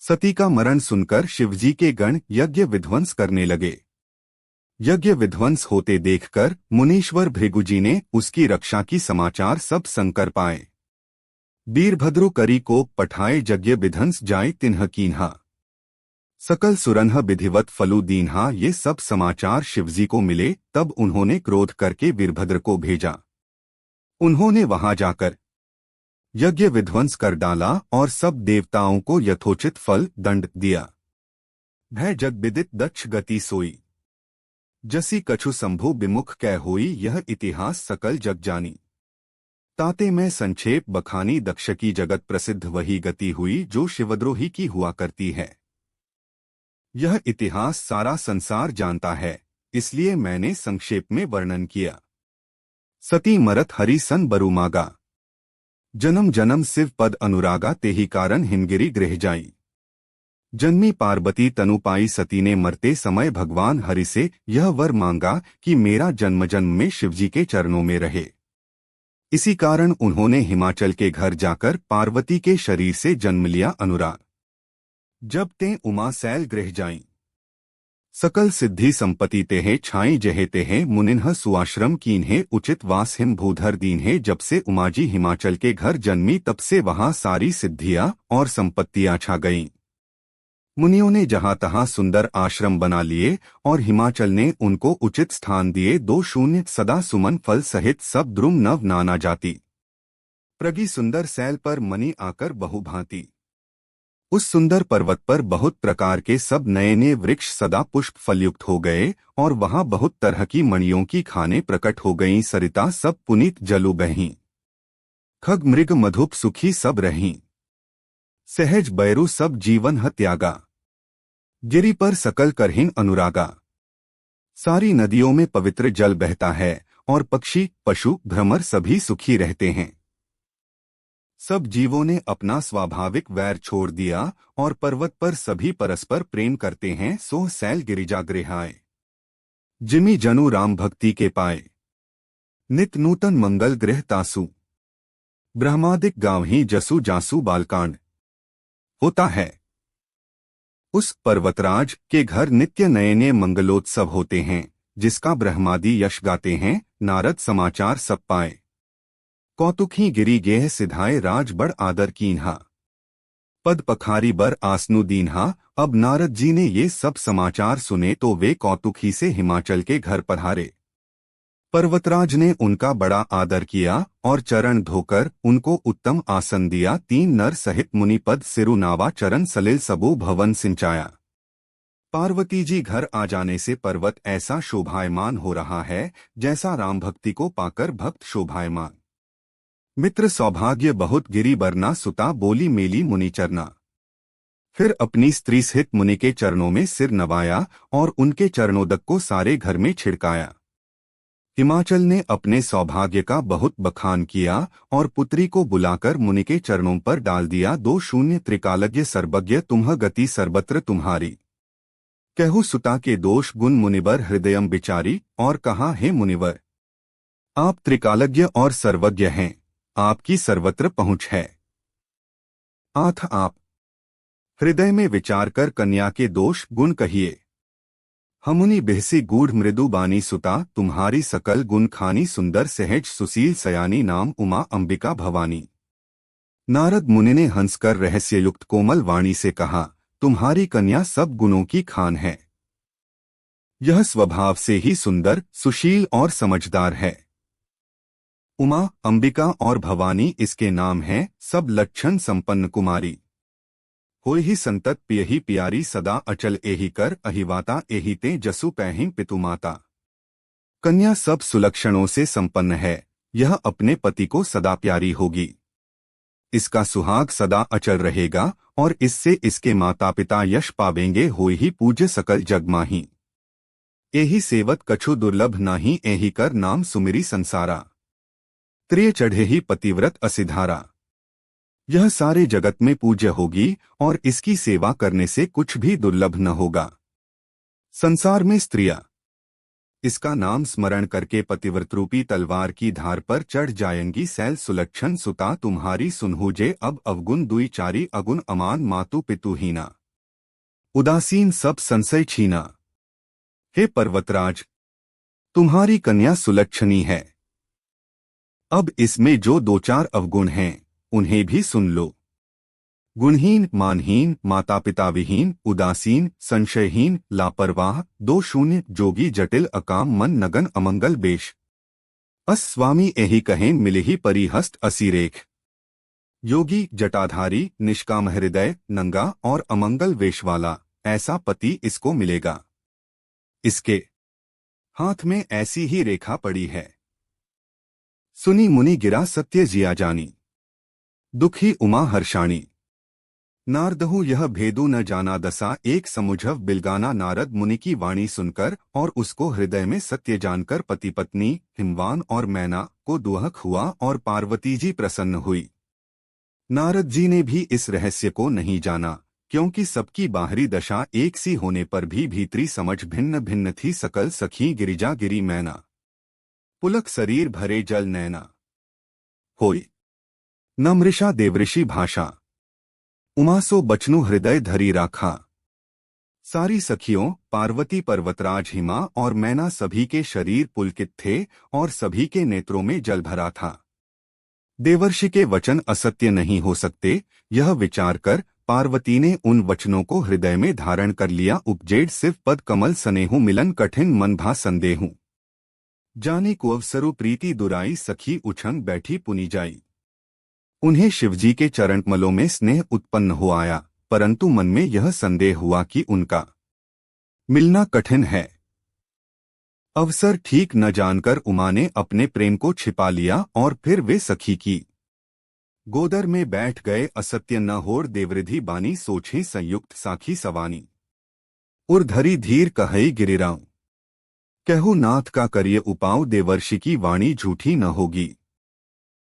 सती का मरण सुनकर शिवजी के गण यज्ञ विध्वंस करने लगे। यज्ञ विध्वंस होते देखकर मुनीश्वर भृगुजी ने उसकी रक्षा की समाचार सब संकर पाए। वीरभद्रु करी को पठाए यज्ञ विध्वंस जाए तिन्ह कीन्हा। सकल सुरन्ह विधिवत फलु दीन्हा। ये सब समाचार शिवजी को मिले तब उन्होंने क्रोध करके वीरभद्र को भेजा। उन्होंने वहां जाकर यज्ञ विध्वंस कर डाला और सब देवताओं को यथोचित फल दंड दिया। भय जग विदित दक्ष गति सोई, जसी कछु संभु विमुख कै होई। यह इतिहास सकल जग जानी, ताते मैं संक्षेप बखानी। दक्ष की जगत प्रसिद्ध वही गति हुई जो शिवद्रोही की हुआ करती है। यह इतिहास सारा संसार जानता है, इसलिए मैंने संक्षेप में वर्णन किया। सती मरत हरि सन बरु मागा, जन्म जन्म शिव पद अनुरागा। तेहि कारण हिमगिरि गृह जाई, जन्मी पार्वती तनु पाई। सती ने मरते समय भगवान हरि से यह वर मांगा कि मेरा जन्म जन्म में शिवजी के चरणों में रहे। इसी कारण उन्होंने हिमाचल के घर जाकर पार्वती के शरीर से जन्म लिया अनुराग। जब ते उमा सैल गृह जाई, सकल सिद्धि संपत्ति तेहे छाई। जहे तेहे मुनिन्ह सुआश्रम कीन्हे, उचित वास हिम भूधर दीन्हे। जब से उमाजी हिमाचल के घर जन्मी तब से वहां सारी सिद्धियां और संपत्तियां छा गईं। मुनियों ने जहां तहां सुंदर आश्रम बना लिए और हिमाचल ने उनको उचित स्थान दिए। 2 सदा सुमन फल सहित सब द्रुम नव नाना जाति, प्रगी सुंदर सैल पर मनी आकर बहुभांति। उस सुंदर पर्वत पर बहुत प्रकार के सब नए नए वृक्ष सदा पुष्प फलयुक्त हो गए और वहां बहुत तरह की मणियों की खाने प्रकट हो गईं। सरिता सब पुनीत जलु बहीं, खग मृग मधुप सुखी सब रहीं। सहज बैरु सब जीवन ह त्यागा, गिरि पर सकल करहिन अनुरागा। सारी नदियों में पवित्र जल बहता है और पक्षी पशु भ्रमर सभी सुखी रहते हैं। सब जीवों ने अपना स्वाभाविक वैर छोड़ दिया और पर्वत पर सभी परस्पर प्रेम करते हैं। सो सैल गिरिजा गृह आए, जिमि जनु राम भक्ति के पाए। नित नूतन मंगल गृह तासु, ब्रह्मादिक गावहीं जसु जासु। बालकांड होता है। उस पर्वतराज के घर नित्य नए नए मंगलोत्सव होते हैं, जिसका ब्रह्मादि यश गाते हैं। नारद समाचार सब पाए, कौतुकी गिरी गेह सिधाए। राज बड़ आदर कीन्हा, पद पखारी बर आसनु दीन्हा। अब नारद जी ने ये सब समाचार सुने तो वे कौतुकी से हिमाचल के घर पधारे। पर्वतराज ने उनका बड़ा आदर किया और चरण धोकर उनको उत्तम आसन दिया। 3 नर सहित मुनिपद सिरुनावा चरण सलिल सबू भवन सिंचाया। पार्वती जी घर आ जाने से पर्वत ऐसा शोभायमान हो रहा है जैसा राम भक्ति को पाकर भक्त शोभायमान। मित्र सौभाग्य बहुत गिरी बरना, सुता बोली मेली मुनि चरना। फिर अपनी स्त्री सहित मुनि के चरणों में सिर नवाया और उनके चरणोदक को सारे घर में छिड़काया। हिमाचल ने अपने सौभाग्य का बहुत बखान किया और पुत्री को बुलाकर मुनि के चरणों पर डाल दिया। 2 त्रिकालज्ञ सर्वज्ञ तुम्ह गति सर्वत्र तुम्हारी, कहु सुता के दोष गुण मुनिवर हृदयम विचारी। और कहा, हे मुनिवर, आप त्रिकालज्ञ और सर्वज्ञ हैं, आपकी सर्वत्र पहुंच है। आथ आप हृदय में विचार कर कन्या के दोष गुण कहिए। हमुनि बिहसी गूढ़ मृदु बानी सुता, तुम्हारी सकल गुण खानी। सुंदर सहज सुशील सयानी, नाम उमा अंबिका भवानी। नारद मुनि ने हंसकर रहस्ययुक्त कोमल वाणी से कहा, तुम्हारी कन्या सब गुणों की खान है। यह स्वभाव से ही सुंदर सुशील और समझदार है। उमा अंबिका और भवानी इसके नाम हैं। सब लक्षण संपन्न कुमारी, होय ही संतत पियही प्यारी। सदा अचल एहि कर अहिवाता, एहि ते जसु पैहिं पितुमाता। कन्या सब सुलक्षणों से संपन्न है, यह अपने पति को सदा प्यारी होगी। इसका सुहाग सदा अचल रहेगा और इससे इसके माता पिता यश पावेंगे। होय ही पूज्य सकल जग माही, एहि सेवत कछु दुर्लभ नाही। एहि कर नाम सुमिरी संसारा, त्रिय चढ़े ही पतिव्रत असिधारा। यह सारे जगत में पूज्य होगी और इसकी सेवा करने से कुछ भी दुर्लभ न होगा। संसार में स्त्रियां इसका नाम स्मरण करके पतिव्रत रूपी तलवार की धार पर चढ़ जाएंगी सैल सुलक्षण सुता तुम्हारी सुनहुजे अब अवगुण दुई चारी अगुण अमान मातु पितुहीना उदासीन सब संशय छीना। हे पर्वतराज, तुम्हारी कन्या सुलक्षणी है। अब इसमें जो दो चार अवगुण हैं उन्हें भी सुन लो। गुणहीन, मानहीन, माता पिता विहीन, उदासीन, संशयहीन, लापरवाह, दो शून्य, जोगी, जटिल, अकाम, मन नगन, अमंगल बेश। अस स्वामी एहि कहें मिलिहि परिहस्त असिरेख। योगी, जटाधारी, निष्काम हृदय, नंगा और अमंगल वेश वाला, ऐसा पति इसको मिलेगा। इसके हाथ में ऐसी ही रेखा पड़ी है। सुनी मुनि गिरा सत्य जिया जानी, दुखी उमा हर्षाणी। नारदहु यह भेदु न जाना दसा एक समुझव बिलगाना। नारद मुनि की वाणी सुनकर और उसको हृदय में सत्य जानकर पति पत्नी हिमवान और मैना को दुहक हुआ और पार्वती जी प्रसन्न हुई। नारद जी ने भी इस रहस्य को नहीं जाना, क्योंकि सबकी बाहरी दशा एक सी होने पर भी भीतरी समझ भिन्न भिन्न थी। सकल सखी गिरिजा गिरी मैना, पुलक शरीर भरे जल नैना। होई न मृषा देवऋषि भाषा, उमासो बचनु हृदय धरी राखा। सारी सखियों पार्वती, पर्वतराज, हिमा और मैना सभी के शरीर पुलकित थे और सभी के नेत्रों में जल भरा था। देवर्षि के वचन असत्य नहीं हो सकते, यह विचार कर पार्वती ने उन वचनों को हृदय में धारण कर लिया। उपजेड सिव पद कमल सनेहु मिलन कठिन मन भा संदेहु। जाने को अवसरु प्रीति दुराई सखी उछंग बैठी पुनी जाई। उन्हें शिवजी के चरण कमलों में स्नेह उत्पन्न हो आया, परंतु मन में यह संदेह हुआ कि उनका मिलना कठिन है। अवसर ठीक न जानकर उमा ने अपने प्रेम को छिपा लिया और फिर वे सखी की गोदर में बैठ गए। असत्य न होर देवरिधि बानी, सोचे संयुक्त साखी सवानी। उर्धरी धीर कहई गिरिराऊं, कहु नाथ का करिए उपाव। देवर्षि की वाणी झूठी न होगी।